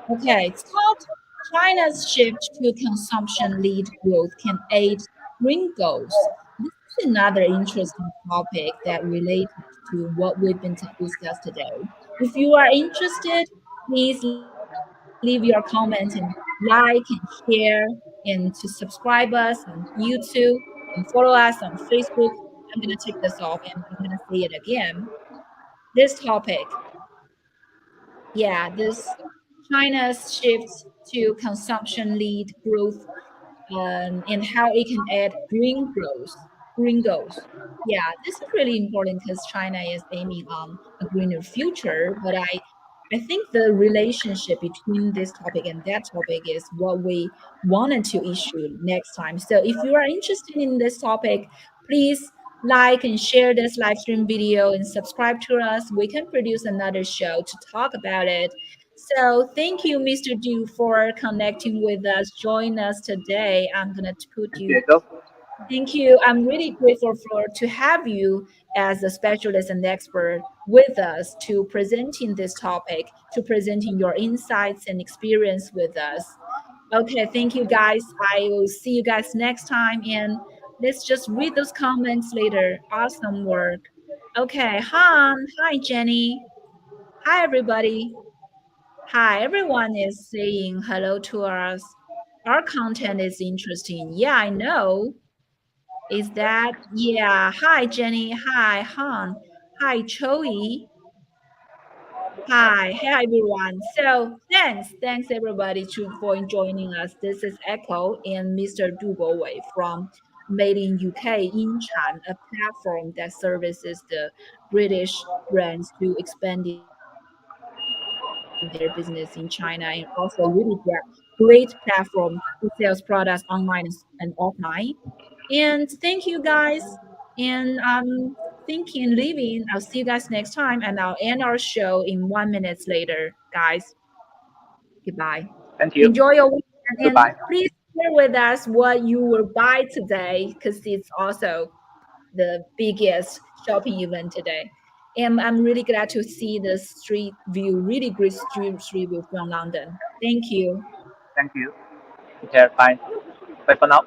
Okay, it's called China's shift to consumption-led growth can aid green goals. This is another interesting topic that related to what we've been to discuss today. If you are interested, please leave your comment and like and share and to subscribe us on YouTube and follow us on Facebook. I'm gonna take this off and I'm gonna say it again. This topic, yeah, this China's shift to consumption-led growth and how it can add green growth, green goals. Yeah, this is really important because China is aiming on a greener future. But I think the relationship between this topic and that topic is what we wanted to issue next time. So if you are interested in this topic, please like and share this live stream video and subscribe to us. We can produce another show to talk about it. So thank you, Mr. Du, for connecting with us, join us today. I'm gonna put Thank you, you. Joe. Thank you. I'm really grateful for to have you as a specialist and expert with us to presenting this topic, to presenting your insights and experience with us. Okay, thank you guys. I will see you guys next time and let's just read those comments later. Awesome work. Okay, Han. Hi, Jenny. Hi, everybody. Hi, everyone is saying hello to us. Our content is interesting. Yeah, I know. Is that? Yeah. Hi, Jenny. Hi, Han. Hi, Choi. Hi, hey everyone. So thanks everybody for joining us. This is Echo and Mr. Duboway from Made in UK Inchan, a platform that services the British brands to expanding their business in China and also really great platform who sells products online and offline. And thank you guys. And thinking leaving. I'll see you guys next time and I'll end our show in 1 minute later, guys. Goodbye. Thank you. Enjoy your weekend and Goodbye. please share with us what you will buy today because it's also the biggest shopping event today. And I'm really glad to see the street view, really great street view from London. Thank you. Thank you. Take care. Bye. Bye for now.